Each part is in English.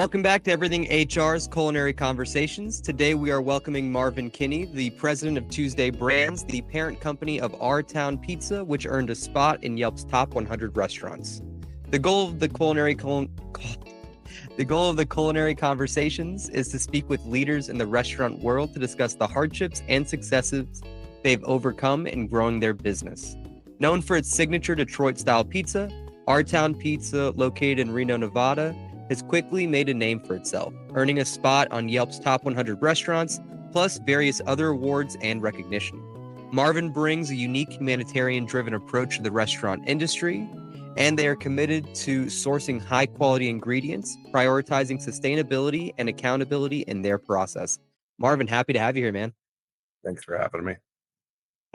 Welcome back to Everything HR's Culinary Conversations. Today we are welcoming Marvin Kinney, the president of Tuesday Brands, the parent company of Our Town Pizza, which earned a spot in Yelp's top 100 restaurants. The goal of the Culinary Conversations is to speak with leaders in the restaurant world to discuss the hardships and successes they've overcome in growing their business. Known for its signature Detroit-style pizza, Our Town Pizza, located in Reno, Nevada, has quickly made a name for itself, earning a spot on Yelp's top 100 restaurants, plus various other awards and recognition. Marvin brings a unique humanitarian-driven approach to the restaurant industry, and they are committed to sourcing high-quality ingredients, prioritizing sustainability and accountability in their process. Marvin, happy to have you here, man. Thanks for having me.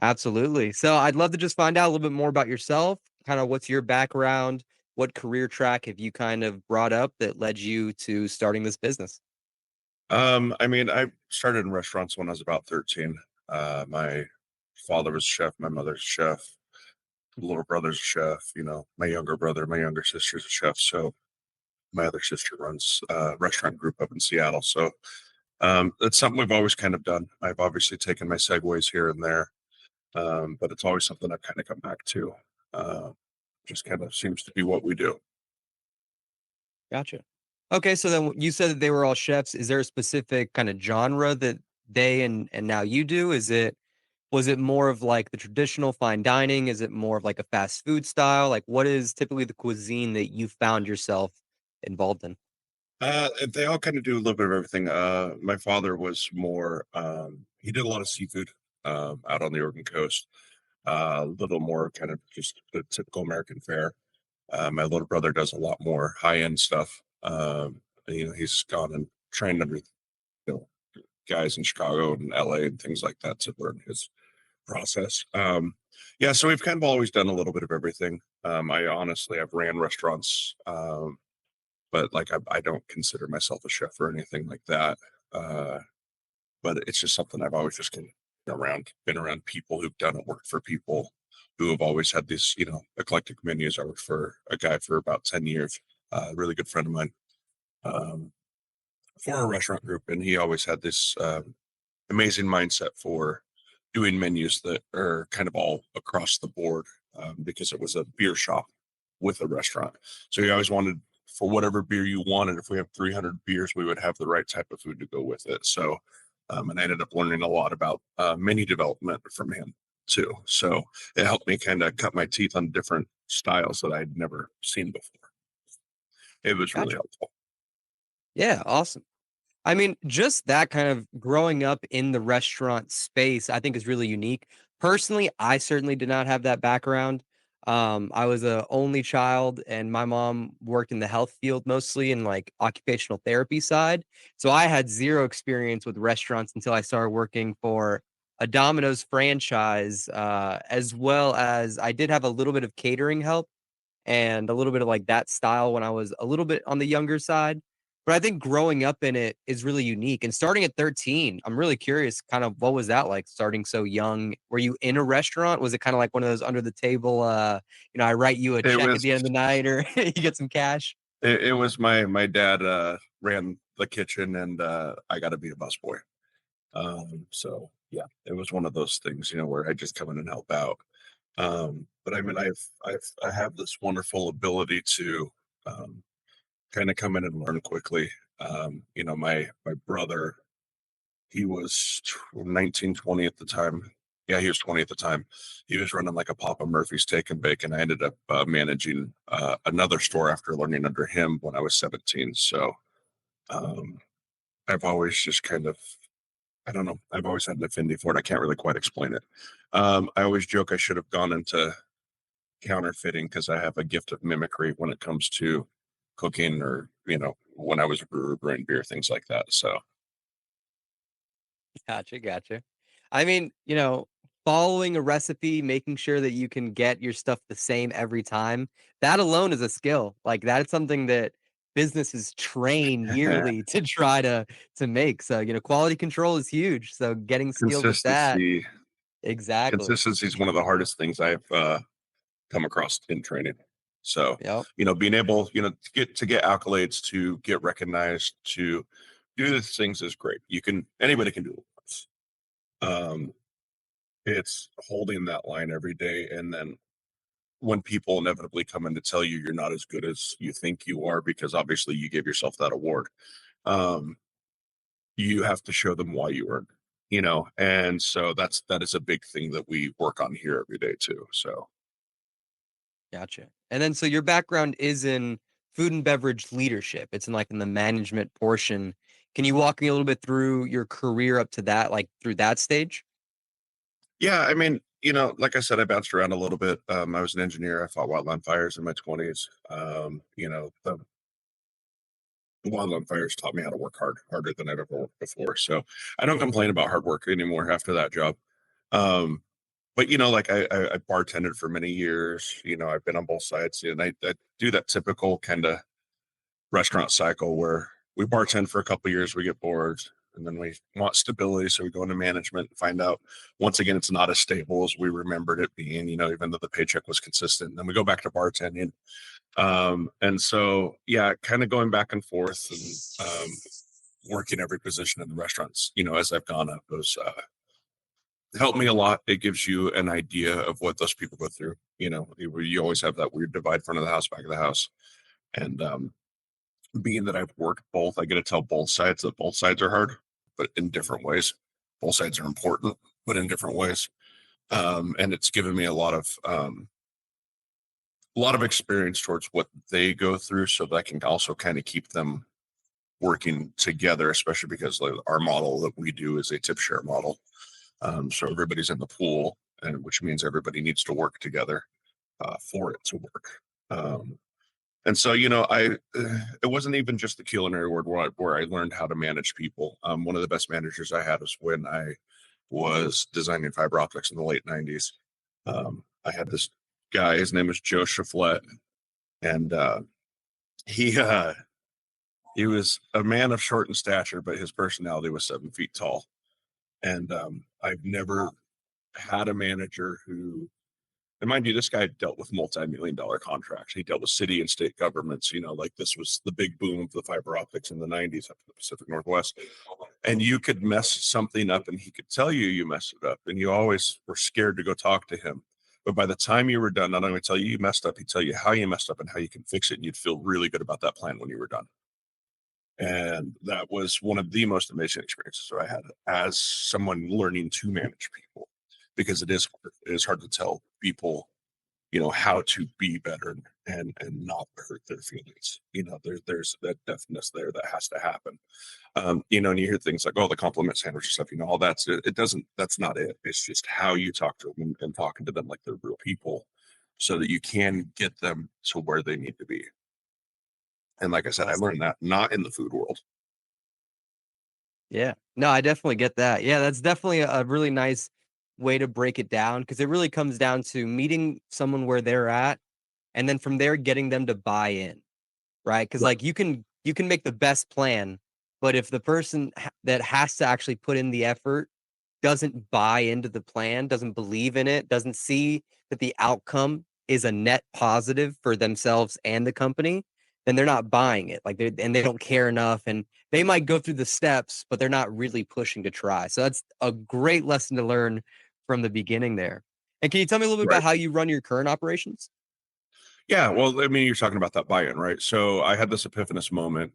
Absolutely. So I'd love to just find out a little bit more about yourself, kind of what's your background, what career track have you kind of brought up that led you to starting this business? I started in restaurants when I was about 13. My father was a chef, my mother's a chef, little brother's a chef, my younger brother, my younger sister's a chef. So my other sister runs a restaurant group up in Seattle. So that's something we've always kind of done. I've obviously taken my segues here and there, but it's always something I've kind of come back to. Just kind of seems to be what we do. Gotcha. Okay, so then you said that they were all chefs. Is there a specific kind of genre that they and now you do? Was it more of like the traditional fine dining? Is it more of like a fast food style? Like what is typically the cuisine that you found yourself involved in? They all kind of do a little bit of everything. My father was more, he did a lot of seafood out on the Oregon coast, a little more kind of just the typical American fare. My little brother does a lot more high end stuff. He's gone and trained under know guys in Chicago and LA and things like that to learn his process. Yeah, so we've kind of always done a little bit of everything. I've ran restaurants, but like I don't consider myself a chef or anything like that. Uh, but it's just something I've always just been around people who've done it, worked for people who have always had these, eclectic menus. I worked for a guy for about 10 years, a really good friend of mine, um, for a restaurant group. And he always had this amazing mindset for doing menus that are kind of all across the board, because it was a beer shop with a restaurant. So he always wanted for whatever beer you wanted. If we have 300 beers, we would have the right type of food to go with it. So, and I ended up learning a lot about menu development from him too. So it helped me kind of cut my teeth on different styles that I'd never seen before. It was really Gotcha. helpful. Yeah, awesome. I mean, just that kind of growing up in the restaurant space, I think is really unique. Personally, I certainly did not have that background. I was a only child, and my mom worked in the health field mostly in like occupational therapy side. So I had zero experience with restaurants until I started working for a Domino's franchise, as well as I did have a little bit of catering help and a little bit of like that style when I was a little bit on the younger side. But I think growing up in it is really unique. And starting at 13, I'm really curious kind of what was that like starting so young? Were you in a restaurant? Was it kind of like one of those under the table, I write you a It check at was the end of the night or you get some cash? it was my dad ran the kitchen, and I got to be a busboy. So yeah, it was one of those things, where I just come in and help out. But I mean, I have this wonderful ability to um, kind of come in and learn quickly. My brother, he was 19, 20 at the time. Yeah, he was 20 at the time. He was running like a Papa Murphy's Take and Bake, and I ended up managing another store after learning under him when I was 17. So um, I've always just kind of, I don't know, I've always had an affinity for it. I can't really quite explain it. I always joke I should have gone into counterfeiting because I have a gift of mimicry when it comes to cooking, or when I was a brewer brewing beer, things like that. So Gotcha, gotcha. I mean, following a recipe, making sure that you can get your stuff the same every time, that alone is a skill. Like that's something that businesses train yearly to try to make. So, quality control is huge. So getting skilled at that. consistency Exactly. consistency is one of the hardest things I've come across in training. So, Yep. being able, to get accolades, to get recognized, to do these things is great. Anybody can do it once. Um, it's holding that line every day, and then when people inevitably come in to tell you you're not as good as you think you are, because obviously you gave yourself that award, um, you have to show them why you earned it, and so that is a big thing that we work on here every day too. So Gotcha. And then so your background is in food and beverage leadership. It's in like in the management portion. Can you walk me a little bit through your career up to that, like through that stage? yeah, I mean, like I said, I bounced around a little bit. I was an engineer. I fought wildland fires in my 20s. The wildland fires taught me how to work harder than I've ever worked before. So I don't complain about hard work anymore after that job. Um, but like I bartended for many years. I've been on both sides, and I do that typical kind of restaurant cycle where we bartend for a couple of years, we get bored, and then we want stability, so we go into management and find out once again it's not as stable as we remembered it being. Even though the paycheck was consistent. And then we go back to bartending, and so yeah, kind of going back and forth, and working every position in the restaurants. As I've gone up, those helped me a lot. It gives you an idea of what those people go through. You always have that weird divide: front of the house, back of the house, and being that I've worked both, I get to tell both sides that both sides are hard, but in different ways. Both sides are important, but in different ways. And it's given me a lot of experience towards what they go through, so that I can also kind of keep them working together, especially because like, our model that we do is a tip share model. So everybody's in the pool, and which means everybody needs to work together for it to work. Um, And so, it wasn't even just the culinary world where I learned how to manage people. One of the best managers I had was when I was designing fiber optics in the late 90s. I had this guy, his name was Joe Shaflet, and he he was a man of short in stature, but his personality was 7 feet tall. And I've never had a manager who, and mind you, this guy dealt with multi-million-dollar contracts. He dealt with city and state governments. Like this was the big boom of the fiber optics in the 90s up in the Pacific Northwest. And you could mess something up and he could tell you messed it up. And you always were scared to go talk to him. But by the time you were done, not only tell you messed up, he'd tell you how you messed up and how you can fix it. And you'd feel really good about that plan when you were done. And that was one of the most amazing experiences I had as someone learning to manage people, because it is hard to tell people how to be better and not hurt their feelings. There's that deafness there that has to happen. And you hear things like, oh, the compliment sandwich stuff, all that's not it. It's just how you talk to them, and talking to them like they're real people, so that you can get them to where they need to be. And like I said, I Awesome. learned that not in the food world. Yeah. No, I definitely get that. Yeah, that's definitely a really nice way to break it down because it really comes down to meeting someone where they're at and then from there getting them to buy in, right? Because Right. like you can make the best plan, but if the person that has to actually put in the effort doesn't buy into the plan, doesn't believe in it, doesn't see that the outcome is a net positive for themselves and the company, then they're not buying it. Like they don't care enough and they might go through the steps, but they're not really pushing to try. So that's a great lesson to learn from the beginning there. And can you tell me a little bit about Right. how you run your current operations? Yeah, well, I mean, you're talking about that buy-in, right? So I had this epiphanous moment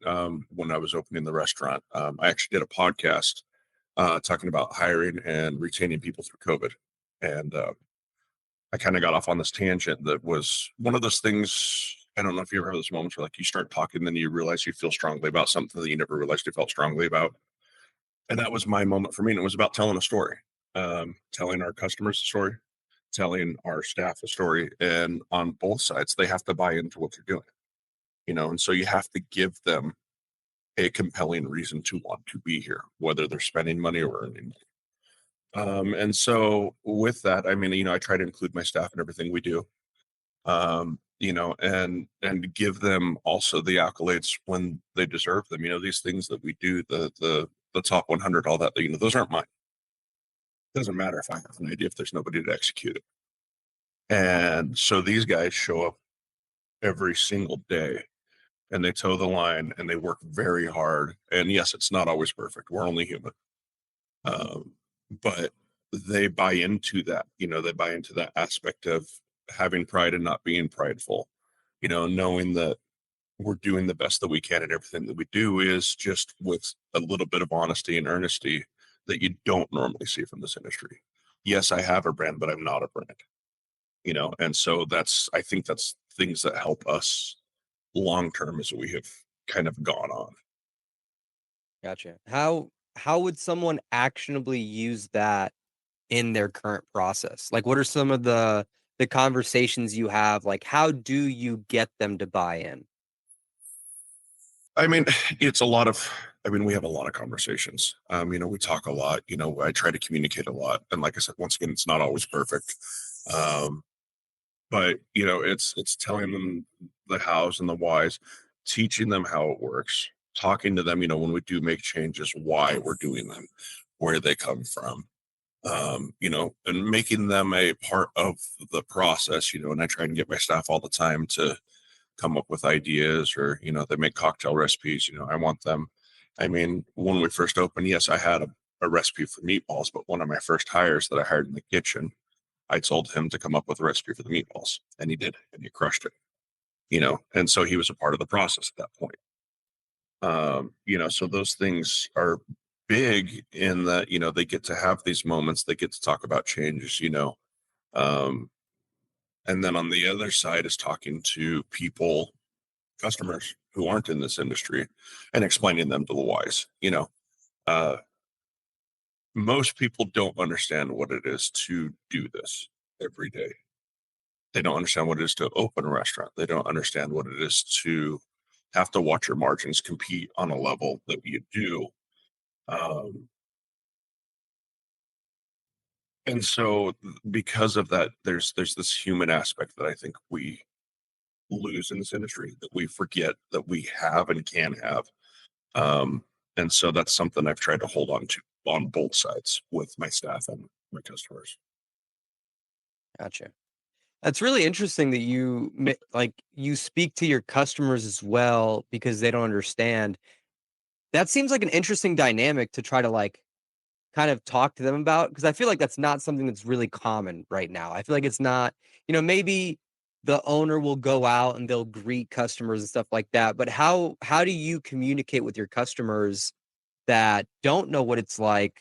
when I was opening the restaurant. I actually did a podcast talking about hiring and retaining people through COVID, and I kind of got off on this tangent that was one of those things. I don't know if you ever have those moments where like you start talking, then you realize you feel strongly about something that you never realized you felt strongly about, and that was my moment for me. And it was about telling a story, telling our customers a story, telling our staff a story, and on both sides, they have to buy into what you're doing. And so you have to give them a compelling reason to want to be here, whether they're spending money or earning money. And so with that, I mean, I try to include my staff in everything we do, and give them also the accolades when they deserve them. These things that we do, the top 100, all that, those aren't mine. It doesn't matter if I have an idea if there's nobody to execute it. And so these guys show up every single day, and they toe the line and they work very hard. And yes, it's not always perfect. We're only human. Um, but they buy into that, they buy into that aspect of having pride and not being prideful, knowing that we're doing the best that we can and everything that we do is just with a little bit of honesty and earnesty that you don't normally see from this industry. Yes, I have a brand, but I'm not a brand, and so I think that's things that help us long term as we have kind of gone on. Gotcha. How would someone actionably use that in their current process? Like, what are some of the conversations you have? Like, how do you get them to buy in? I mean, it's a lot of, I mean, we have a lot of conversations. We talk a lot, I try to communicate a lot. And like I said, once again, it's not always perfect. Um, but it's telling them the hows and the whys, teaching them how it works, talking to them, when we do make changes, why we're doing them, where they come from, and making them a part of the process, and I try and get my staff all the time to come up with ideas, or they make cocktail recipes. I want them, I mean, when we first opened, yes, I had a recipe for meatballs, but one of my first hires that I hired in the kitchen, I told him to come up with a recipe for the meatballs, and he did, and he crushed it, and so he was a part of the process at that point. So those things are big in that, they get to have these moments, they get to talk about changes, um, and then on the other side is talking to people, customers who aren't in this industry, and explaining them to the whys. Uh, most people don't understand what it is to do this every day. They don't understand what it is to open a restaurant. They don't understand what it is to have to watch your margins compete on a level that you do. Um, and so because of that, there's this human aspect that I think we lose in this industry, that we forget that we have and can have. Um, and so that's something I've tried to hold on to on both sides with my staff and my customers. Gotcha. That's really interesting that like you speak to your customers as well because they don't understand. That seems like an interesting dynamic to try to like kind of talk to them about, because I feel like that's not something that's really common right now. I feel like it's not, maybe the owner will go out and they'll greet customers and stuff like that. But how do you communicate with your customers that don't know what it's like,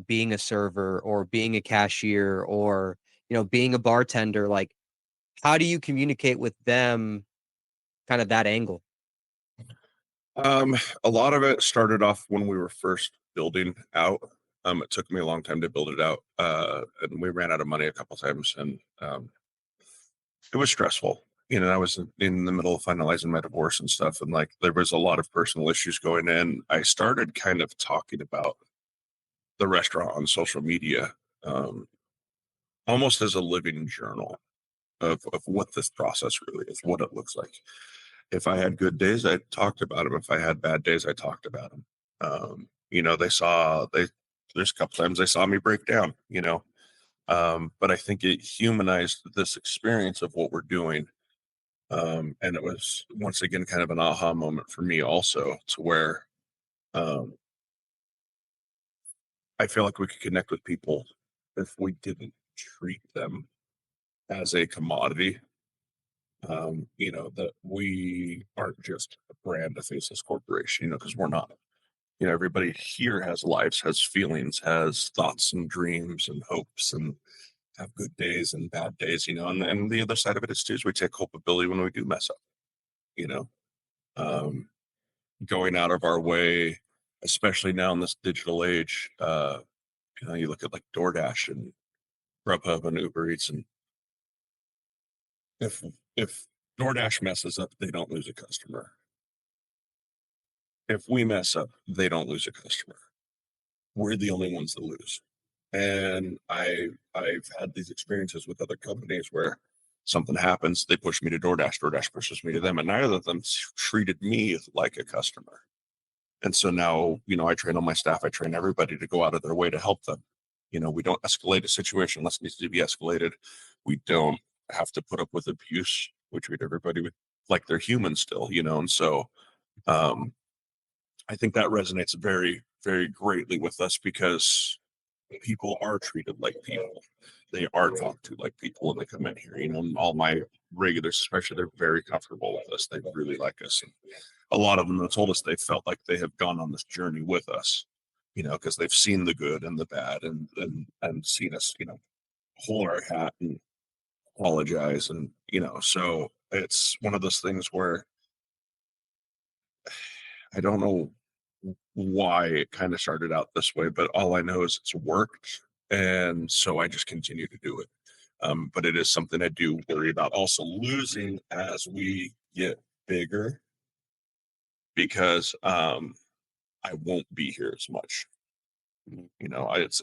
being a server or being a cashier or, being a bartender? Like, how do you communicate with them kind of that angle? Um, a lot of it started off when we were first building out. It took me a long time to build it out, and we ran out of money a couple times, and it was stressful. I was in the middle of finalizing my divorce and stuff, and like there was a lot of personal issues going in. I started kind of talking about the restaurant on social media, um, almost as a living journal of what this process really is, what it looks like. If I had good days, I talked about them. If I had bad days, I talked about them. There's a couple times they saw me break down, but I think it humanized this experience of what we're doing. And it was once again kind of an aha moment for me also, to where um, I feel like we could connect with people if we didn't treat them as a commodity. That we aren't just a brand, a faceless corporation, because we're not. Everybody here has lives, has feelings, has thoughts and dreams and hopes, and have good days and bad days, and the other side of it is too is we take culpability when we do mess up, you know. Um, Going out of our way, especially now in this digital age, you look at like DoorDash and Grubhub and Uber Eats, and if if DoorDash messes up, they don't lose a customer. If we mess up, they don't lose a customer. We're the only ones that lose. And I've had these experiences with other companies where something happens, they push me to DoorDash, DoorDash pushes me to them, and neither of them treated me like a customer. And so now, I train all my staff, I train everybody to go out of their way to help them. We don't escalate a situation unless it needs to be escalated. We don't have to put up with abuse. We treat everybody with like they're human still, and so um, I think that resonates very, very greatly with us because people are treated like people. They are talked to like people when they come in here. And all my regulars, especially, they're very comfortable with us. They really like us. And a lot of them have told us they felt like they have gone on this journey with us, because they've seen the good and the bad and seen us, hold our hat and apologize. And, so it's one of those things where I don't know why it kind of started out this way, but all I know is it's worked. And so I just continue to do it. But it is something I do worry about also losing as we get bigger because I won't be here as much. Mhm.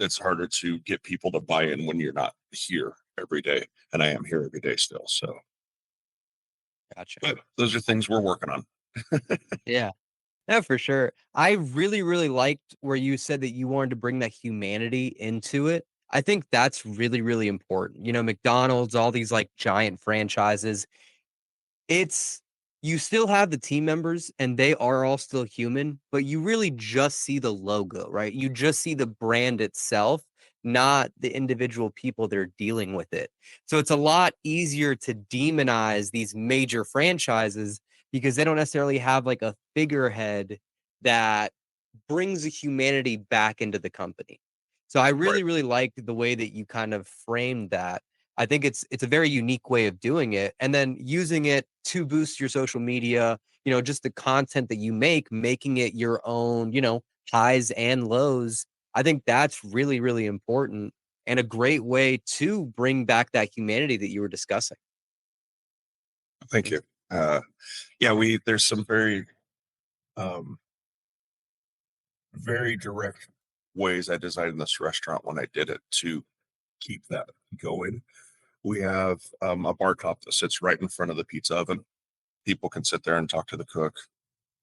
It's harder to get people to buy in when you're not here every day, and I am here every day still. So, Gotcha. but those are things we're working on. Yeah. No, for sure. I really, really liked where you said that you wanted to bring that humanity into it. I think that's really, really important. McDonald's, all these like giant franchises, it's you still have the team members and they are all still human, but you really just see the logo, right? You just see the brand itself, not the individual people that are dealing with it. So it's a lot easier to demonize these major franchises because they don't necessarily have like a figurehead that brings the humanity back into the company. So I Right. really, really like the way that you kind of framed that. I think it's a very unique way of doing it, and then using it to boost your social media, just the content that you make, making it your own, highs and lows. I think that's really, really important and a great way to bring back that humanity that you were discussing. Thank you. Uh, yeah, there's some very um, very direct ways I designed this restaurant when I did it to keep that going. We have a bar top that sits right in front of the pizza oven. People can sit there and talk to the cook.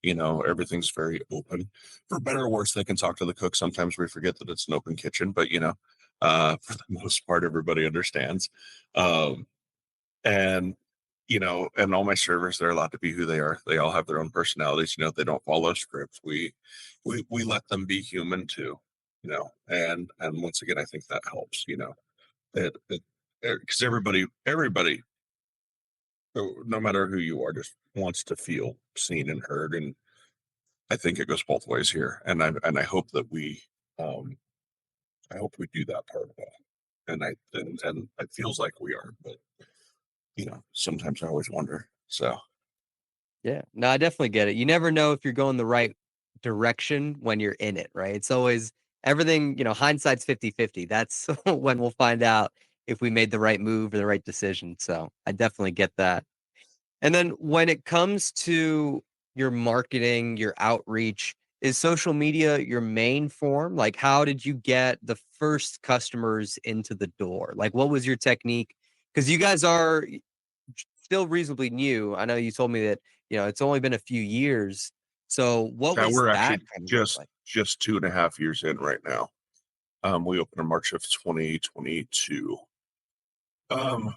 Everything's very open. For better or worse, they can talk to the cook. Sometimes we forget that it's an open kitchen, but for the most part, everybody understands. Um, and and all my servers, they're allowed to be who they are. They all have their own personalities. They don't follow scripts. We let them be human too. And once again, I think that helps. It because everybody, no matter who you are, just wants to feel seen and heard. And I think it goes both ways here. And I hope that um we do that part of it. And it feels like we are, but sometimes I always wonder. So Yeah. No, I definitely get it. You never know if you're going the right direction when you're in it, right? It's always everything, hindsight's 50-50. That's when we'll find out if we made the right move or the right decision. So I definitely get that. And then when it comes to your marketing, your outreach, is social media your main form? Like, how did you get the first customers into the door? Like, what was your technique? Because you guys are still reasonably new. I know you told me that, it's only been a few years. So what now was we're that actually kind of look just like? just 2.5 years in right now. We opened in March of 2022. Um,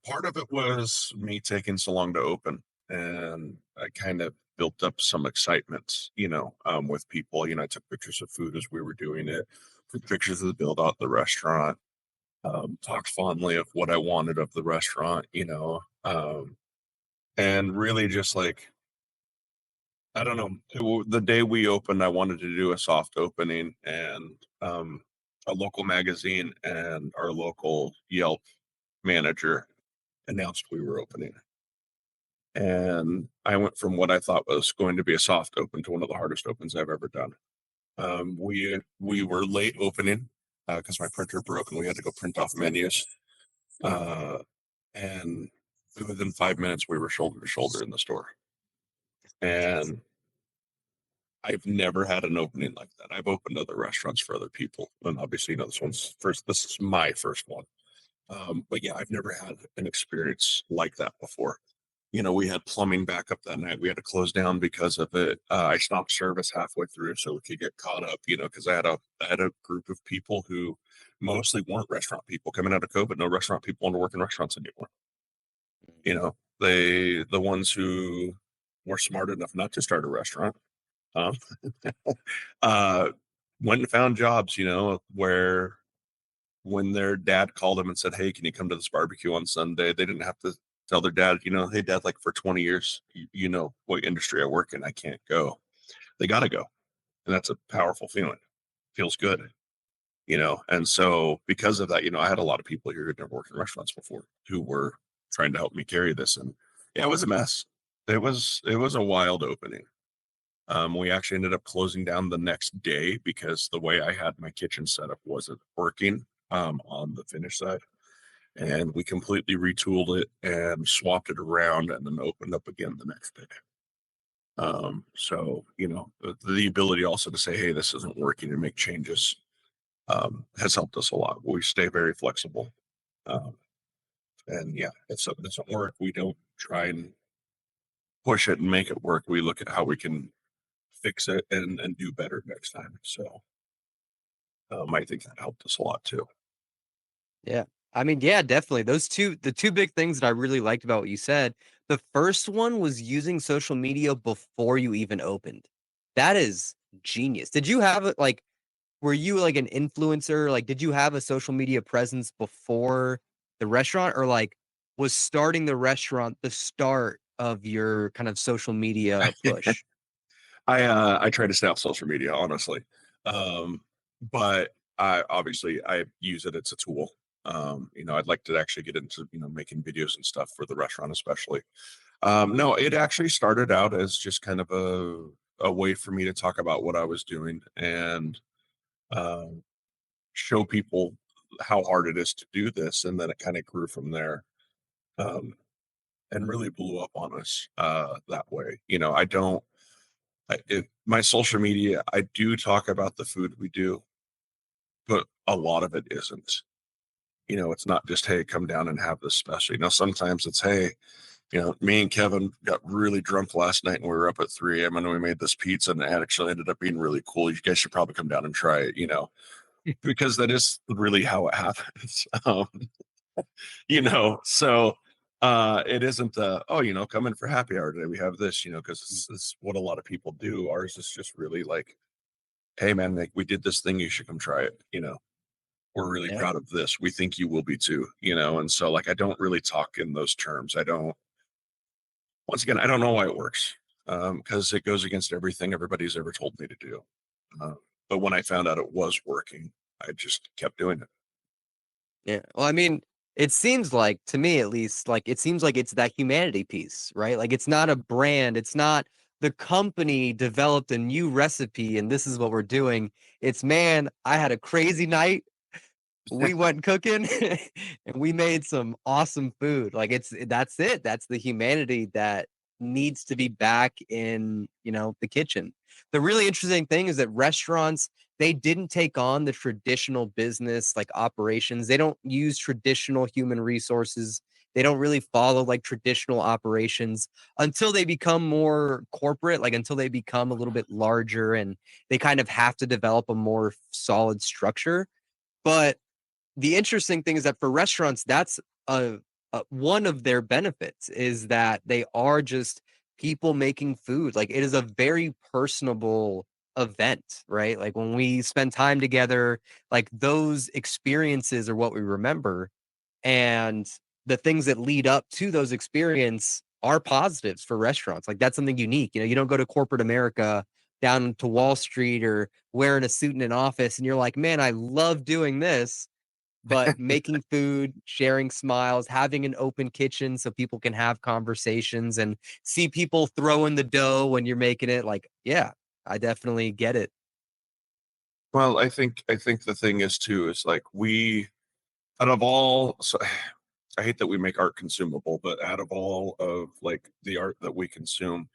Part of it was me taking so long to open, and I kind of built up some excitement, with people. I took pictures of food as we were doing it, took pictures of the build out the restaurant, talked fondly of what I wanted of the restaurant, and really just like, I don't know, the day we opened, I wanted to do a soft opening, and a local magazine and our local Yelp manager announced we were opening. And I went from what I thought was going to be a soft open to one of the hardest opens I've ever done. We were late opening because my printer broke and we had to go print off menus. Uh, and within 5 minutes, we were shoulder to shoulder in the store. And I've never had an opening like that. I've opened other restaurants for other people, and obviously, this one's first. This is my first one. But yeah, I've never had an experience like that before. We had plumbing backup that night. We had to close down because of it. I stopped service halfway through so we could get caught up. Because I had a group of people who mostly weren't restaurant people coming out of COVID. No restaurant people want to work in restaurants anymore. The ones who were smart enough not to start a restaurant, um, uh, went and found jobs, where when their dad called them and said, "Hey, can you come to this barbecue on Sunday?" They didn't have to tell their dad, "Hey, dad, like for 20 years, you know what industry I work in. I can't go." They got to go. And that's a powerful feeling. Feels good. And so because of that, I had a lot of people here who'd never worked in restaurants before who were trying to help me carry this. And yeah, it was a mess. It was a wild opening. We actually ended up closing down the next day because the way I had my kitchen set up wasn't working on the finish side. And we completely retooled it and swapped it around and then opened up again the next day. So, the ability also to say, hey, this isn't working and make changes has helped us a lot. We stay very flexible. Um, and yeah, if something doesn't work, we don't try and push it and make it work. We look at how we can fix it and do better next time. So I think that helped us a lot too. Yeah. I mean, yeah, definitely. The two big things that I really liked about what you said. The first one was using social media before you even opened. That is genius. Did you have it like, were you like an influencer? Like, did you have a social media presence before the restaurant, or like was starting the restaurant the start of your kind of social media push? I try to stay off social media, honestly. Um, but I use it as a tool. I'd like to actually get into, making videos and stuff for the restaurant, especially. No, it actually started out as just kind of a way for me to talk about what I was doing and um, show people how hard it is to do this. And then it kind of grew from there. Um, and really blew up on us that way. I don't my social media, I do talk about the food we do, but a lot of it isn't. It's not just, hey, come down and have this special. Sometimes it's, hey, me and Kevin got really drunk last night and we were up at 3 a.m. and we made this pizza and it actually ended up being really cool. You guys should probably come down and try it, because that is really how it happens. So it isn't oh, come in for happy hour today. We have this, because it's what a lot of people do. Ours is just really like, hey man, like we did this thing, you should come try it. We're really Yeah. proud of this. We think you will be too, and so like I don't really talk in those terms. I don't once again, I don't know why it works. Because it goes against everything everybody's ever told me to do. But when I found out it was working, I just kept doing it. Yeah. Well, I mean, it seems like, to me at least, like it seems like it's that humanity piece, right? Like it's not a brand, it's not the company developed a new recipe and this is what we're doing. It's, man, I had a crazy night. We went cooking and we made some awesome food. Like that's it. That's the humanity that needs to be back in, the kitchen. The really interesting thing is that restaurants, they didn't take on the traditional business like operations. They don't use traditional human resources. They don't really follow like traditional operations until they become more corporate, like until they become a little bit larger and they kind of have to develop a more solid structure. But the interesting thing is that for restaurants, that's one of their benefits is that they are just people making food. Like it is a very personable event, right? Like when we spend time together, like those experiences are what we remember. And the things that lead up to those experience are positives for restaurants. Like that's something unique. You don't go to corporate America down to Wall Street or wearing a suit in an office and you're like, man, I love doing this, but making food, sharing smiles, having an open kitchen so people can have conversations and see people throw in the dough when you're making it. Like, yeah, I definitely get it. Well, I think the thing is too is like we out of all so I hate that we make art consumable, but out of all of like the art that we consume,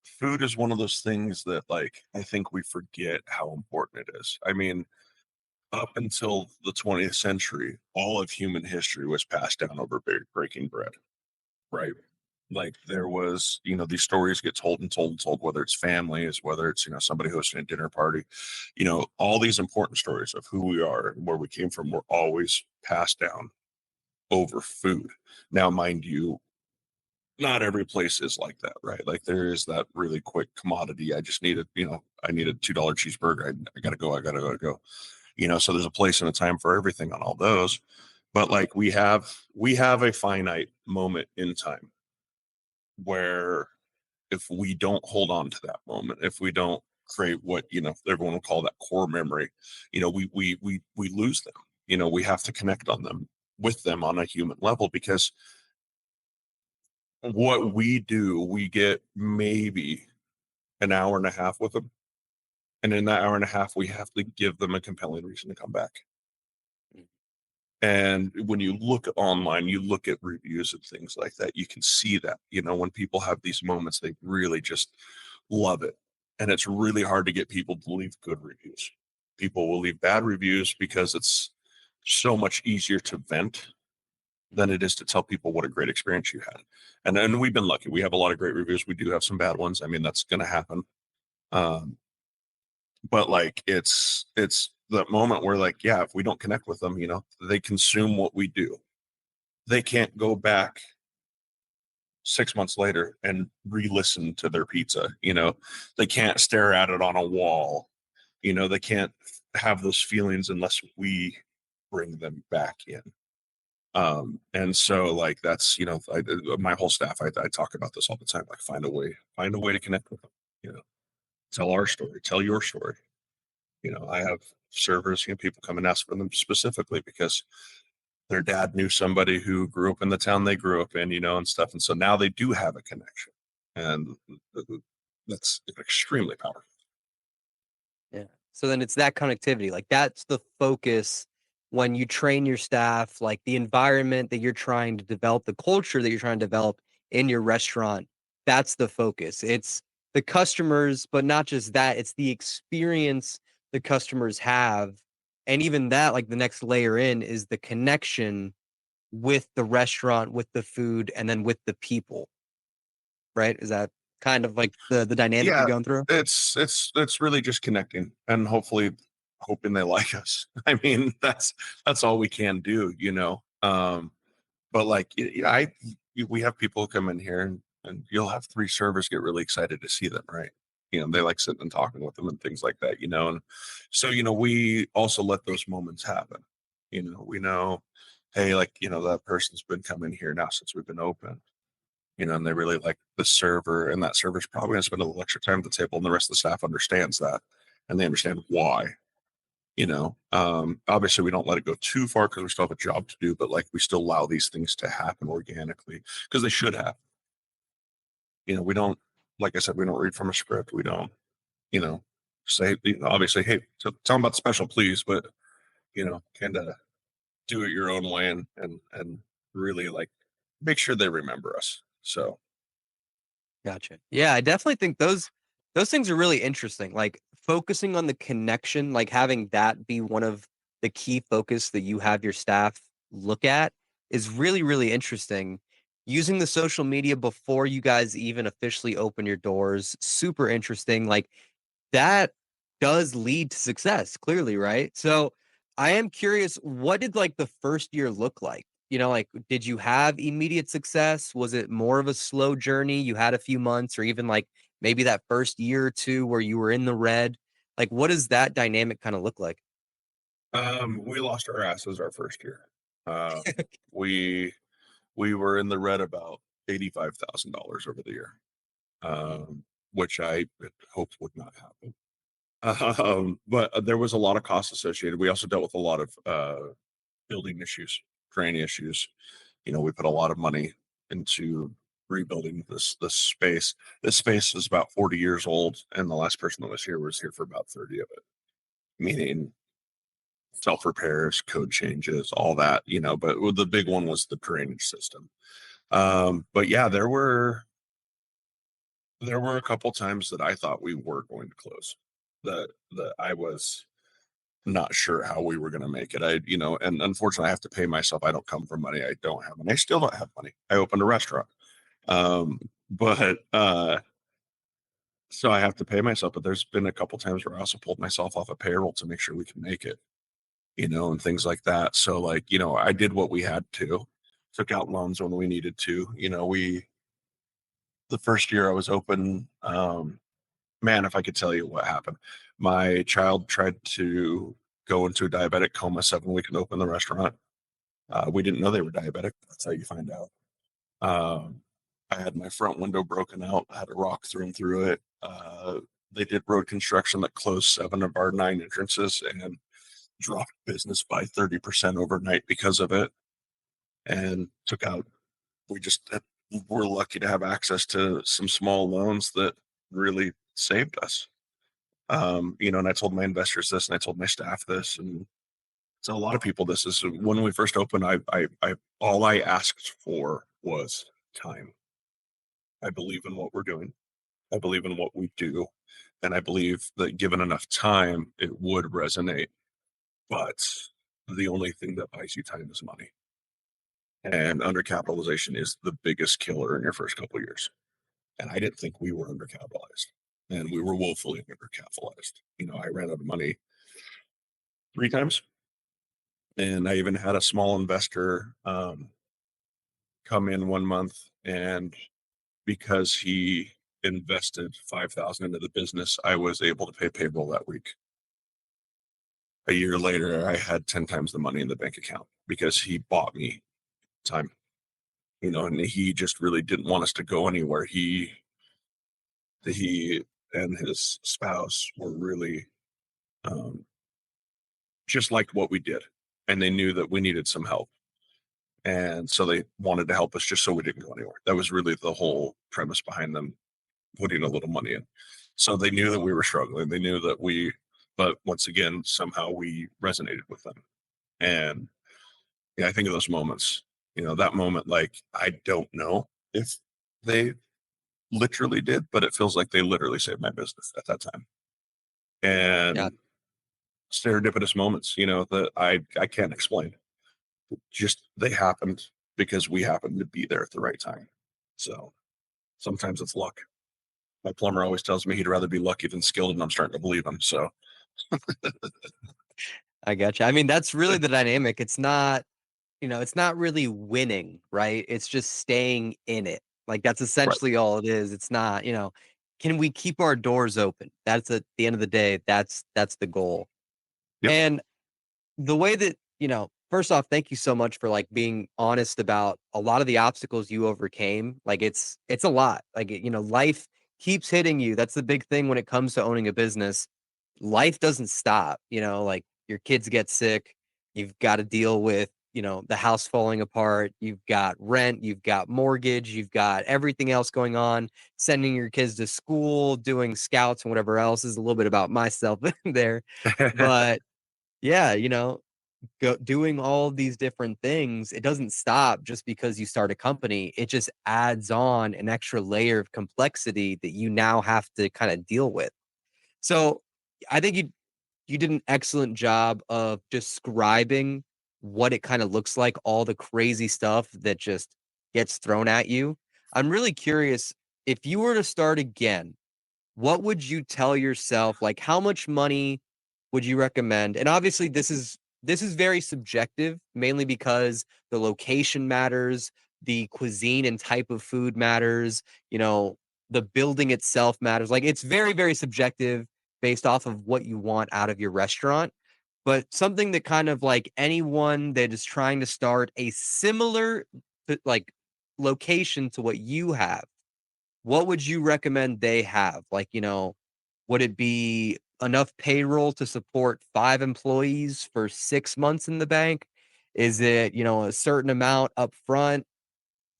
food is one of those things that like I think we forget how important it is. I mean, up until the 20th century, all of human history was passed down over breaking bread, right? Like there was, these stories get told and told and told, whether it's families, whether it's, somebody hosting a dinner party, all these important stories of who we are and where we came from were always passed down over food. Now, mind you, not every place is like that, right? Like there is that really quick commodity. I just needed, I need a $2 cheeseburger. I gotta go. I gotta go. So there's a place and a time for everything on all those. But like we have a finite moment in time where if we don't hold on to that moment, if we don't create what everyone will call that core memory, we lose them. We have to connect on them with them on a human level because what we do, we get maybe an hour and a half with them. And in that hour and a half, we have to give them a compelling reason to come back. Mm. And when you look online, you look at reviews and things like that, you can see that, when people have these moments, they really just love it. And it's really hard to get people to leave good reviews. People will leave bad reviews because it's so much easier to vent than it is to tell people what a great experience you had. And we've been lucky. We have a lot of great reviews. We do have some bad ones. I mean, that's going to happen. Um, but like it's that moment where like, yeah, if we don't connect with them, they consume what we do. They can't go back 6 months later and re-listen to their pizza. They can't stare at it on a wall. They can't have those feelings unless we bring them back in. And so like that's my whole staff, I talk about this all the time, like find a way to connect with them, you know tell our story, tell your story. I have servers, people come and ask for them specifically because their dad knew somebody who grew up in the town they grew up in, and stuff, and so now they do have a connection, and that's extremely powerful. Yeah. So then it's that connectivity. Like that's the focus when you train your staff, like the environment that you're trying to develop, the culture that you're trying to develop in your restaurant. That's the focus. It's the customers, but not just that, it's the experience the customers have. And even that, like the next layer in is the connection with the restaurant, with the food, and then with the people, right? Is that kind of like the dynamic you're Yeah, going through? it's really just connecting and hopefully hoping they like us. I mean, that's all we can do, but like we have people come in here and you'll have three servers get really excited to see them, right? They like sitting and talking with them and things like that, and so we also let those moments happen. We know, hey, like that person's been coming here now since we've been open, and they really like the server, and that server's probably going to spend a little extra time at the table, and the rest of the staff understands that, and they understand why. Obviously we don't let it go too far because we still have a job to do, but like we still allow these things to happen organically because they should have. We don't, like I said, we don't read from a script. We don't, you know, say, obviously, hey, tell them about the special, please, but kind of do it your own way and really like make sure they remember us. So Gotcha. Yeah, I definitely think those things are really interesting. Like focusing on the connection, like having that be one of the key focus that you have your staff look at is really, really interesting. Using the social media before you guys even officially open your doors, super interesting. Like that does lead to success, clearly, right? So I am curious, what did like the first year look like? Like, did you have immediate success? Was it more of a slow journey? You had a few months, or even like maybe that first year or two where you were in the red? Like, what does that dynamic kind of look like? we lost our asses our first year. We we were in the red about $85,000 over the year, Mm, which I had hoped would not happen. But there was a lot of costs associated. We also dealt with a lot of building issues, drain issues. We put a lot of money into rebuilding this space. This space is about 40 years old, and the last person that was here for about 30 of it, meaning self repairs, code changes, all that. But the big one was the drainage system. But yeah, there were a couple times that I thought we were going to close. That I was not sure how we were going to make it. And unfortunately, I have to pay myself. I don't come from money. I don't have money. I still don't have money. I opened a restaurant, but so I have to pay myself. But there's been a couple times where I also pulled myself off a payroll to make sure we can make it, and things like that. So like, I did what we had to, took out loans when we needed to. We the first year I was open, man, if I could tell you what happened. My child tried to go into a diabetic coma 7 weeks and open the restaurant. We didn't know they were diabetic. That's how you find out. Um, I had my front window broken out, had a rock thrown through it. They did road construction that closed 7 of our 9 entrances and dropped business by 30% overnight because of it, and took out. We just were lucky to have access to some small loans that really saved us. And I told my investors this, and I told my staff this, and so a lot of people this is when we first opened. I all I asked for was time. I believe in what we're doing. I believe in what we do, and I believe that given enough time, it would resonate. But the only thing that buys you time is money, and undercapitalization is the biggest killer in your first couple of years. And I didn't think we were undercapitalized, and we were woefully undercapitalized. I ran out of money 3 times, and I even had a small investor come in one month, and because he invested 5,000 into the business, I was able to pay payroll that week. A year later, I had 10 times the money in the bank account because he bought me time, and he just really didn't want us to go anywhere. He and his spouse were really um, just liked what we did, and they knew that we needed some help. And so they wanted to help us just so we didn't go anywhere. That was really the whole premise behind them putting a little money in. So they knew that we were struggling. They knew that but once again, somehow we resonated with them. And yeah, I think of those moments, that moment, like, I don't know if they literally did, but it feels like they literally saved my business at that time. Yeah, And serendipitous moments, that I can't explain. Just they happened because we happened to be there at the right time. So sometimes it's luck. My plumber always tells me he'd rather be lucky than skilled, and I'm starting to believe him. So I got you. I mean, that's really the dynamic. It's not really winning, right? It's just staying in it. Like that's right. essentially all it is. It's not, can we keep our doors open? That's at the end of the day, that's the goal. Yep. And the way that, first off, thank you so much for like being honest about a lot of the obstacles you overcame. Like it's a lot. Like life keeps hitting you. That's the big thing when it comes to owning a business. Life doesn't stop, like your kids get sick, you've got to deal with, the house falling apart, you've got rent, you've got mortgage, you've got everything else going on, sending your kids to school, doing scouts and whatever else is a little bit about myself in there. But yeah, doing all these different things, it doesn't stop just because you start a company. It just adds on an extra layer of complexity that you now have to kind of deal with. So I think you did an excellent job of describing what it kind of looks like, all the crazy stuff that just gets thrown at you. I'm really curious, if you were to start again, what would you tell yourself? Like, how much money would you recommend? And obviously, this is very subjective, mainly because the location matters, the cuisine and type of food matters, the building itself matters. Like, it's very, very subjective based off of what you want out of your restaurant. But something that kind of like anyone that is trying to start a similar like location to what you have, what would you recommend they have? Like, would it be enough payroll to support 5 employees for 6 months in the bank? Is it, a certain amount up front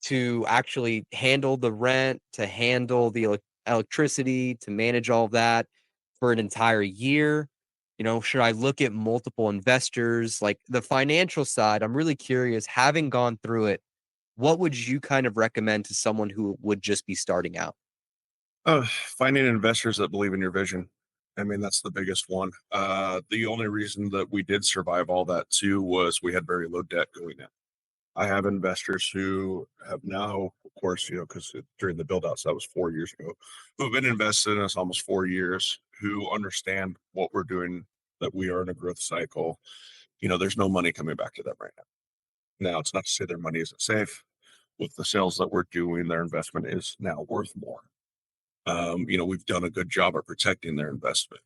to actually handle the rent, to handle the electricity, to manage all of that for an entire year? Should I look at multiple investors? Like the financial side, I'm really curious, having gone through it, what would you kind of recommend to someone who would just be starting out? Finding investors that believe in your vision. I mean, that's the biggest one. The only reason that we did survive all that too was we had very low debt going in. I have investors who have now, of course, because during the build outs, that was 4 years ago, who have been invested in us almost 4 years, who understand what we're doing, that we are in a growth cycle. There's no money coming back to them right now. Now, it's not to say their money isn't safe, with the sales that we're doing, their investment is now worth more. We've done a good job of protecting their investment.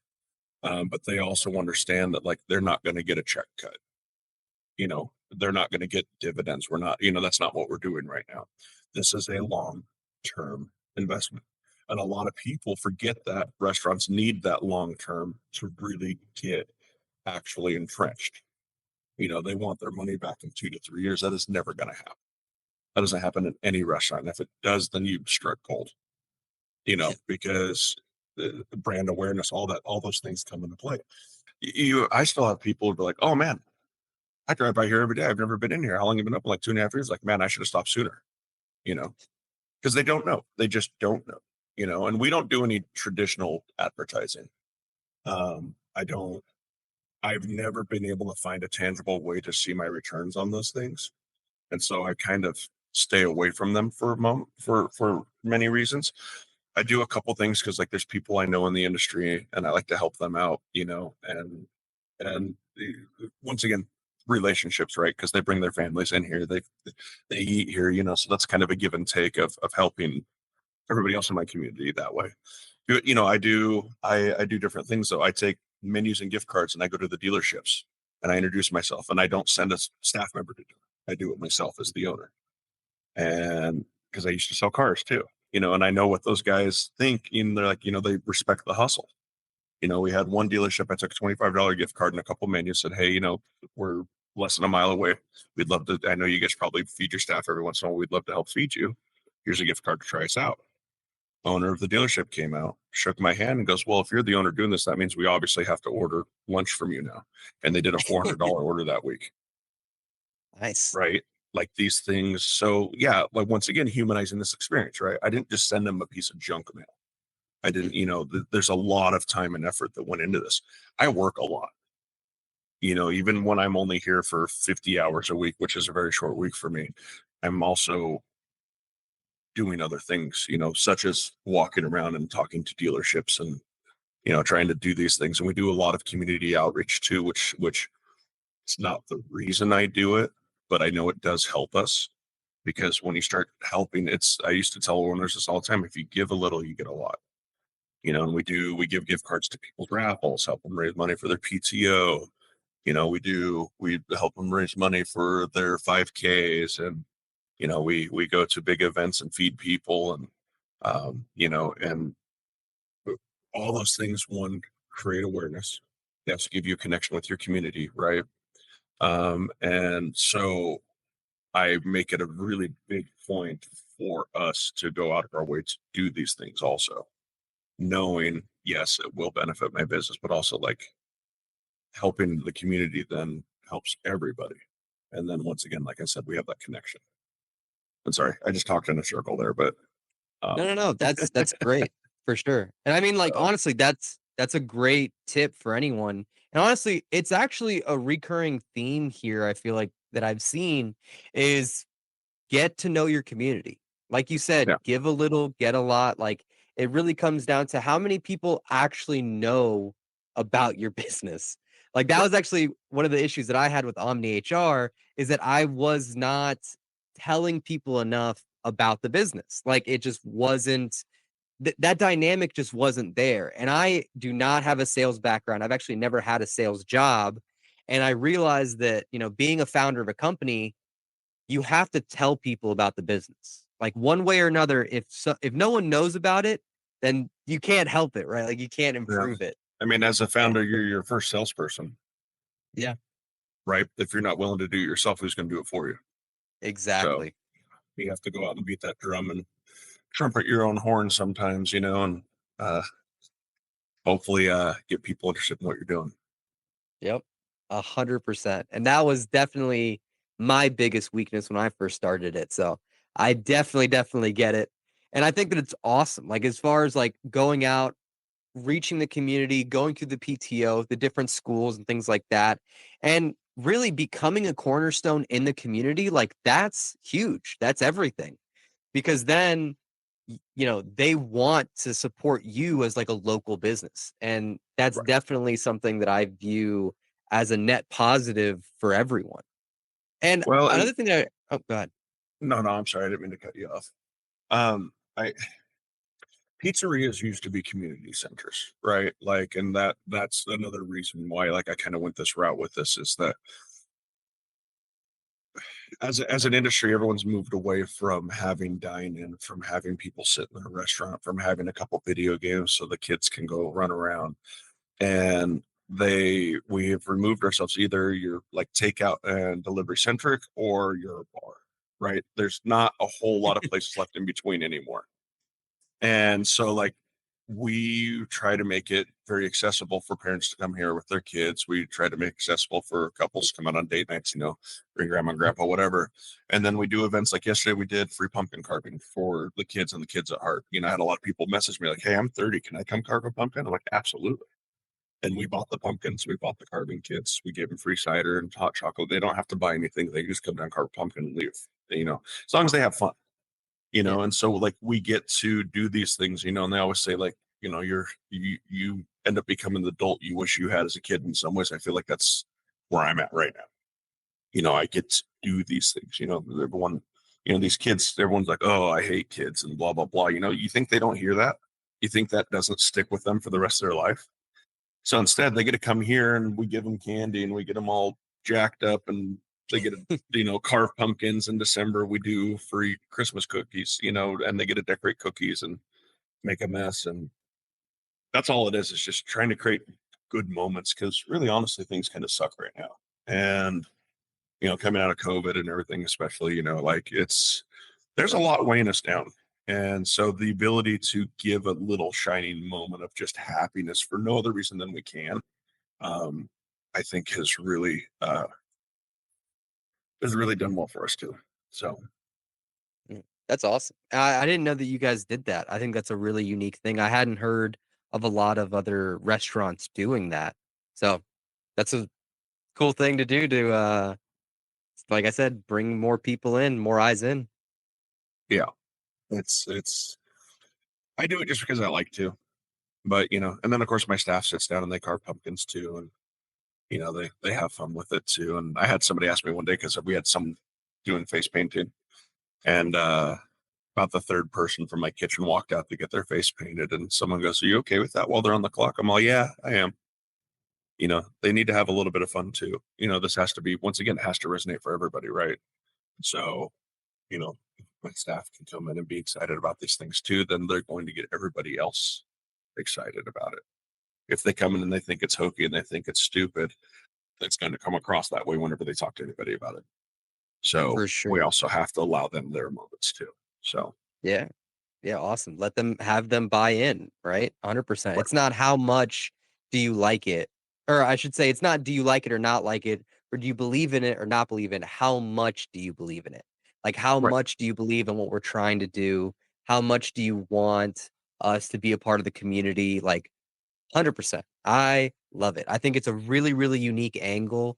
But they also understand that like they're not going to get a check cut. They're not going to get dividends. We're not, that's not what we're doing right now. This is a long term investment. And a lot of people forget that restaurants need that long term to really get actually entrenched. They want their money back in 2 to 3 years. That is never going to happen. That doesn't happen in any restaurant. And if it does, then you struck gold, because the brand awareness, all those things come into play. I still have people who be like, oh man, I drive by here every day. I've never been in here. How long have you been open? Like 2.5 years. Like, man, I should have stopped sooner, you know, because they don't know. They just don't know, and we don't do any traditional advertising. I don't, I've never been able to find a tangible way to see my returns on those things. And so I kind of stay away from them for a moment for many reasons. I do a couple things because like there's people I know in the industry and I like to help them out, and once again, relationships, right? Because they bring their families in here, they eat here, so that's kind of a give and take of helping everybody else in my community that way. I do different things though. I take menus and gift cards and I go to the dealerships and I introduce myself and I don't send a staff member to do it. I do it myself as the owner. And because I used to sell cars too, and I know what those guys think. And they're like, they respect the hustle. We had one dealership, I took a $25 gift card and a couple menus, said, hey, we're less than a mile away. We'd love to, I know you guys probably feed your staff every once in a while. We'd love to help feed you. Here's a gift card to try us out. Owner of the dealership came out, shook my hand and goes, well, if you're the owner doing this, that means we obviously have to order lunch from you now. And they did a $400 order that week. Nice. Right. Like these things. So yeah, like once again, humanizing this experience, right? I didn't just send them a piece of junk mail. I didn't, there's a lot of time and effort that went into this. I work a lot, even when I'm only here for 50 hours a week, which is a very short week for me. I'm also doing other things, such as walking around and talking to dealerships and, trying to do these things. And we do a lot of community outreach too, which it's not the reason I do it, but I know it does help us because when you start helping, I used to tell owners this all the time. If you give a little, you get a lot. And we give gift cards to people's raffles, help them raise money for their PTO. We help them raise money for their 5Ks, and we go to big events and feed people, and and all those things. One, create awareness. Yes, give you a connection with your community, right? And so I make it a really big point for us to go out of our way to do these things also, knowing, yes, it will benefit my business, but also like helping the community then helps everybody. And then once again, like I said, we have that connection. I'm sorry, I just talked in a circle there, but No, um, no, no. That's great for sure. And I mean, like, so honestly, that's a great tip for anyone. And honestly, it's actually a recurring theme here. I feel like that I've seen is get to know your community. Like you said, yeah, give a little, get a lot. Like it really comes down to how many people actually know about your business. Like that right. was actually one of the issues that I had with Omni HR is that I was not telling people enough about the business. Like it just wasn't that dynamic just wasn't there. And I do not have a sales background. I've actually never had a sales job. And I realized that, being a founder of a company, you have to tell people about the business. Like one way or another, if no one knows about it, then you can't help it, right? Like you can't Yeah. improve it. I mean, as a And founder, you're your first salesperson, yeah, right? If you're not willing to do it yourself, who's going to do it for you? So exactly. you have to go out and beat that drum and trumpet your own horn sometimes, and uh, hopefully get people interested in what you're doing. Yep. 100%. And that was definitely my biggest weakness when I first started it. So I definitely get it. And I think that it's awesome. Like as far as like going out, reaching the community, going through the PTO, the different schools and things like that, and really becoming a cornerstone in the community, like that's huge. That's everything. Because then they want to support you as like a local business. And that's Right. definitely something that I view as a net positive for everyone. And Well, and another thing that oh, go ahead. No, no, I'm sorry, I didn't mean to cut you off. I Pizzerias used to be community centers, right? Like, and that's another reason why, like, I kind of went this route with this is that as an industry, everyone's moved away from having dine in, from having people sit in a restaurant, from having a couple video games so the kids can go run around. And we have removed ourselves. Either you're like takeout and delivery centric or you're a bar, right? There's not a whole lot of places left in between anymore. And so, like, we try to make it very accessible for parents to come here with their kids. We try to make it accessible for couples to come out on date nights, bring grandma and grandpa, whatever. And then we do events like yesterday, we did free pumpkin carving for the kids and the kids at heart. I had a lot of people message me like, "Hey, I'm 30. Can I come carve a pumpkin?" I'm like, "Absolutely." And we bought the pumpkins, we bought the carving kits, we gave them free cider and hot chocolate. They don't have to buy anything. They just come down, carve a pumpkin, and leave, as long as they have fun. Yeah, And so, like, we get to do these things, and they always say, like, you end up becoming the adult you wish you had as a kid. In some ways, I feel like that's where I'm at right now. I get to do these things. Everyone, these kids, everyone's like, "Oh, I hate kids," and blah blah blah. You think they don't hear that? You think that doesn't stick with them for the rest of their life? So instead, they get to come here and we give them candy and we get them all jacked up, and they get to, carve pumpkins in December. We do free Christmas cookies, and they get to decorate cookies and make a mess. And that's all it is. It's just trying to create good moments, because really, honestly, things kind of suck right now. And, coming out of COVID and everything, especially, like, there's a lot weighing us down. And so the ability to give a little shining moment of just happiness for no other reason than we can, um, I think has really done well for us too. So mm, that's awesome. I didn't know that you guys did that. I think that's a really unique thing. I hadn't heard of a lot of other restaurants doing that. So that's a cool thing to do to, like I said, bring more people in, more eyes in. yeah, it's I do it just because I like to, but and then of course my staff sits down and they carve pumpkins too, and they have fun with it too. And I had somebody ask me one day, because we had some doing face painting, and about the third person from my kitchen walked out to get their face painted, and someone goes, "Are you okay with that?" While they're on the clock, I'm all, "Yeah, I am." They need to have a little bit of fun too. This has to be, once again, it has to resonate for everybody, right? So, if my staff can come in and be excited about these things too, then they're going to get everybody else excited about it. If they come in and they think it's hokey and they think it's stupid, it's going to come across that way whenever they talk to anybody about it. So For we sure. also have to allow them their moments too. So Yeah. Yeah, awesome. Let them have them buy in, right? 100%. right, It's not how much do you like it, or I should say, it's not do you like it or not like it, or do you believe in it or not believe in it? How much do you believe in it? Like, how right, much do you believe in what we're trying to do? How much do you want us to be a part of the community? Like, 100%. I love it. I think it's a really, really unique angle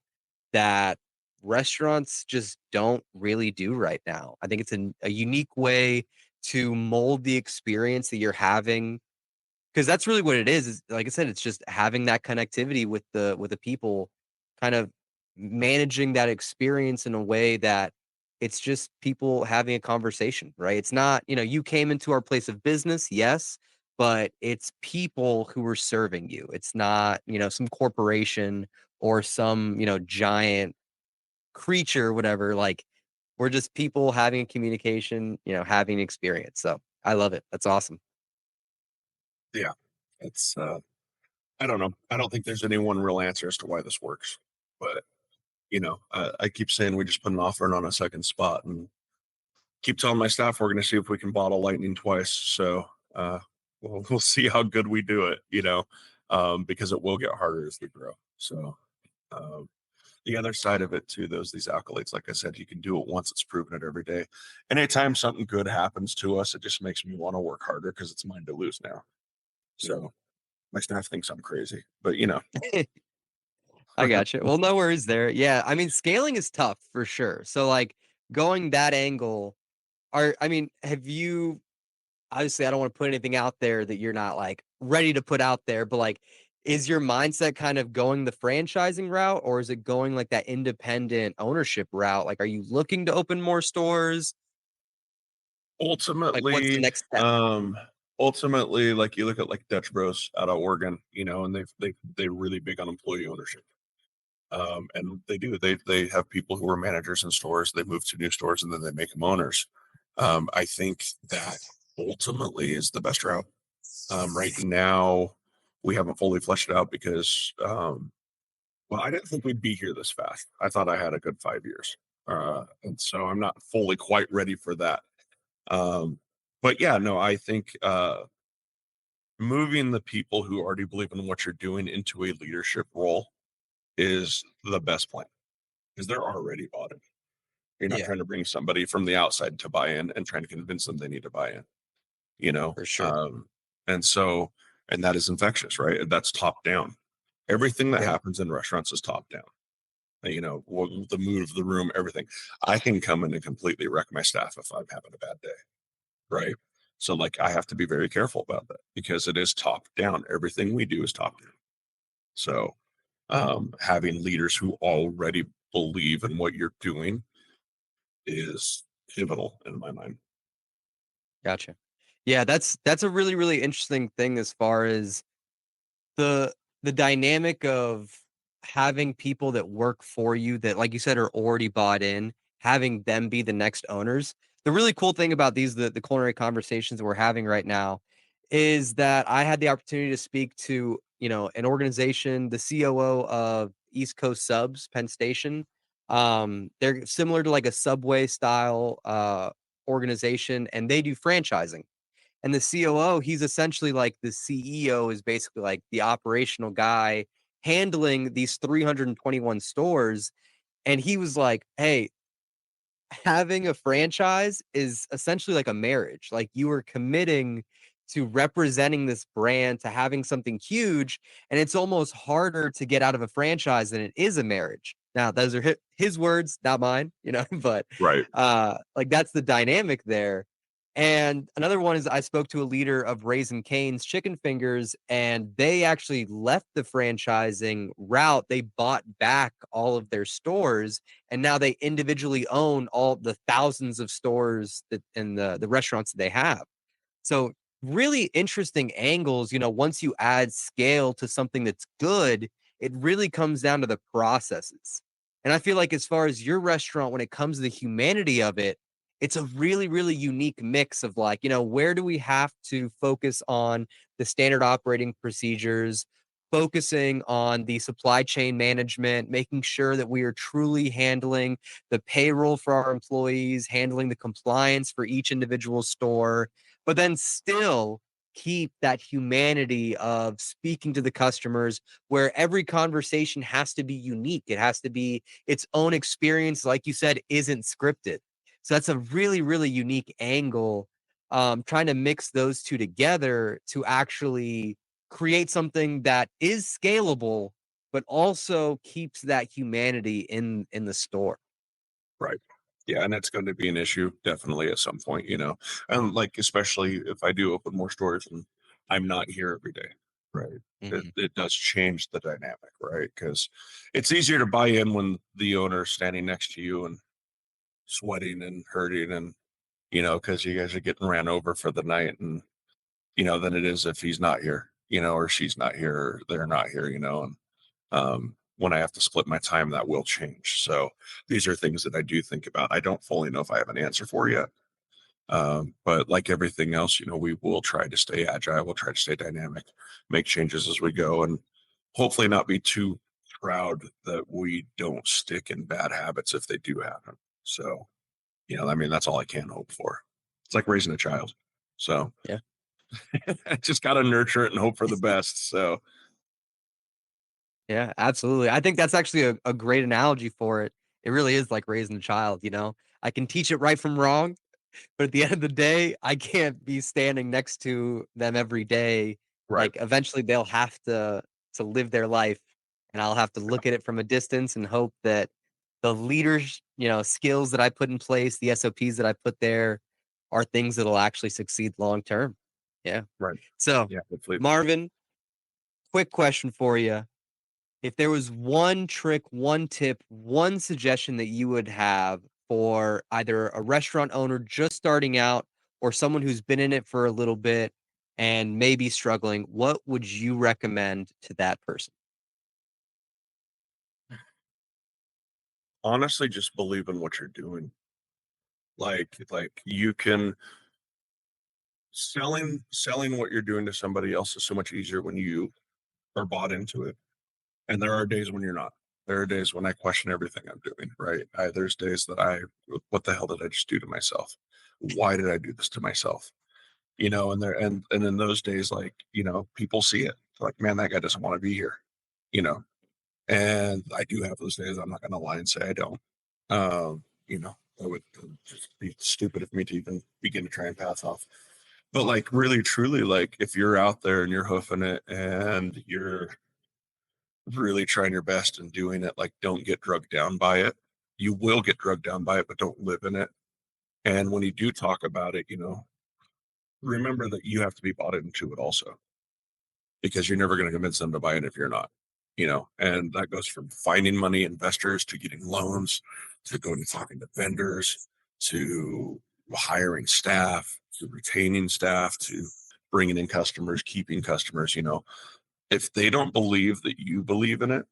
that restaurants just don't really do right now. I think it's a unique way to mold the experience that you're having, because that's really what it is, like I said, it's just having that connectivity with the people, kind of managing that experience in a way that it's just people having a conversation, right? It's not, you came into our place of business, yes, but it's people who are serving you. It's not, some corporation or some, giant creature, whatever. Like, we're just people having a communication, having experience. So I love it. That's awesome. yeah. It's I don't know. I don't think there's any one real answer as to why this works, but I keep saying we just put an offer in on a second spot, and keep telling my staff we're going to see if we can bottle lightning twice. So we'll see how good we do it, because it will get harder as we grow. So um, the other side of it too, these accolades, like I said, you can do it once, it's proven it every day. And anytime something good happens to us, it just makes me want to work harder, because it's mine to lose now. So my staff thinks I'm crazy, but I got you. Well, no worries there. Yeah, I mean, scaling is tough for sure. So, like, going that angle, I mean, have you, obviously, I don't want to put anything out there that you're not like ready to put out there, but like, is your mindset kind of going the franchising route, or is it going like that independent ownership route? Like, are you looking to open more stores? Like, what's the Ultimately, next step? um, ultimately, like you look at like Dutch Bros out of Oregon, and they're really big on employee ownership. And they have people who are managers in stores. They move to new stores and then they make them owners. I think that ultimately is the best route. Right now, we haven't fully fleshed it out because, well, I didn't think we'd be here this fast. I thought I had a good 5 years, and so I'm not fully quite ready for that. Um, but yeah, no, I think moving the people who already believe in what you're doing into a leadership role is the best plan because they're already bought in. You're not Yeah, trying to bring somebody from the outside to buy in and trying to convince them they need to buy in, you know? for sure. Um, and so, and that is infectious, right? That's top down. Everything that Yeah, happens in restaurants is top down. The mood of the room, everything. I can come in and completely wreck my staff if I'm having a bad day, right? So, like, I have to be very careful about that because it is top down. Everything we do is top down. So, having leaders who already believe in what you're doing is pivotal in my mind. gotcha. Yeah, that's a really, really interesting thing as far as the the dynamic of having people that work for you that, like you said, are already bought in, having them be the next owners. The really cool thing about the culinary conversations that we're having right now is that I had the opportunity to speak to, an organization, the COO of East Coast Subs, Penn Station. They're similar to like a Subway style organization, and they do franchising. And the COO, he's essentially like the CEO is basically like the operational guy handling these 321 stores. And he was like, hey, having a franchise is essentially like a marriage. Like you are committing to representing this brand, to having something huge, and it's almost harder to get out of a franchise than it is a marriage. Now, those are his words, not mine, but Right. like that's the dynamic there. And another one is I spoke to a leader of Raising Cane's Chicken Fingers, and they actually left the franchising route. They bought back all of their stores and now they individually own all the thousands of stores that and the restaurants that they have. So really interesting angles, once you add scale to something that's good, it really comes down to the processes. And I feel like as far as your restaurant, when it comes to the humanity of it, it's a really, really unique mix of like, where do we have to focus on the standard operating procedures, focusing on the supply chain management, making sure that we are truly handling the payroll for our employees, handling the compliance for each individual store, but then still keep that humanity of speaking to the customers where every conversation has to be unique. It has to be its own experience, like you said, isn't scripted. So that's a really, really unique angle. Trying to mix those two together to actually create something that is scalable, but also keeps that humanity in the store. Right. Yeah, and it's going to be an issue definitely at some point, and like especially if I do open more stores and I'm not here every day, right? It, Mhm. it does change the dynamic, right? Because it's easier to buy in when the owner's standing next to you and sweating and hurting, and because you guys are getting ran over for the night, and than it is if he's not here, or she's not here, or they're not here, and when I have to split my time, that will change. So these are things that I do think about. I don't fully know if I have an answer for yet. But like everything else, we will try to stay agile. We'll try to stay dynamic, make changes as we go, and hopefully not be too proud that we don't stick in bad habits if they do happen. So, I mean, that's all I can hope for. It's like raising a child. So Yeah. I just got to nurture it and hope for the best. So, Yeah, absolutely. I think that's actually a great analogy for it. It really is like raising a child, you know? I can teach it right from wrong, but at the end of the day, I can't be standing next to them every day. right. Like eventually they'll have to live their life and I'll have to look at it from a distance and hope that the leaders, skills that I put in place, the SOPs that I put there are things that'll actually succeed long term. Yeah. Right. So, Yeah. Hopefully. Marvin, quick question for you. If there was one trick, one tip, one suggestion that you would have for either a restaurant owner just starting out or someone who's been in it for a little bit and maybe struggling, what would you recommend to that person? Honestly, just believe in what you're doing. Like you can selling what you're doing to somebody else is so much easier when you are bought into it. And there are days when you're not. There are days when I question everything I'm doing, right? There's days that what the hell did I just do to myself? Why did I do this to myself? And in those days, like, people see it. Like, man, that guy doesn't want to be here, you know. And I do have those days. I'm not gonna lie and say I don't. That would just be stupid of me to even begin to try and pass off. But like really truly, like if you're out there and you're hoofing it and you're really trying your best and doing it, like don't get drugged down by it. You will get drugged down by it, but don't live in it. And when you do talk about it, remember that you have to be bought into it also, because you're never going to convince them to buy it if you're not, and that goes from finding money, investors, to getting loans, to going and talking to vendors, to hiring staff, to retaining staff, to bringing in customers, keeping customers. If they don't believe that you believe in it,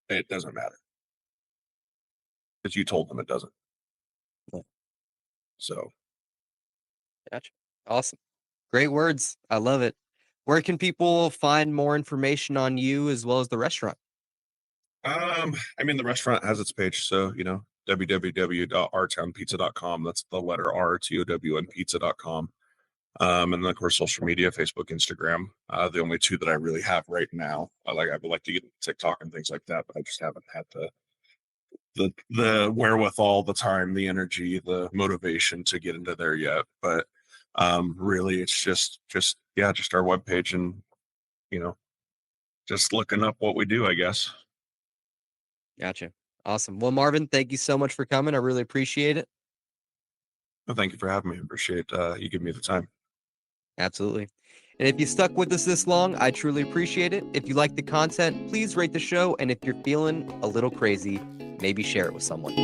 it doesn't matter because you told them it doesn't. Yeah, So, gotcha. Awesome. Great words. I love it. Where can people find more information on you as well as the restaurant? I mean, the restaurant has its page, so www.rtownpizza.com. That's the letter R, TOWN pizza.com. And then of course social media, Facebook, Instagram. The only two that I really have right now. I would like to get TikTok and things like that, but I just haven't had the wherewithal, the time, the energy, the motivation to get into there yet. But really, it's just yeah, just our webpage and you know just looking up what we do, I guess. Gotcha. Awesome. Well, Marvin, thank you so much for coming. I really appreciate it. Well, thank you for having me. Appreciate you giving me the time. Absolutely. And if you stuck with us this long, I truly appreciate it. If you like the content, please rate the show. And if you're feeling a little crazy, maybe share it with someone.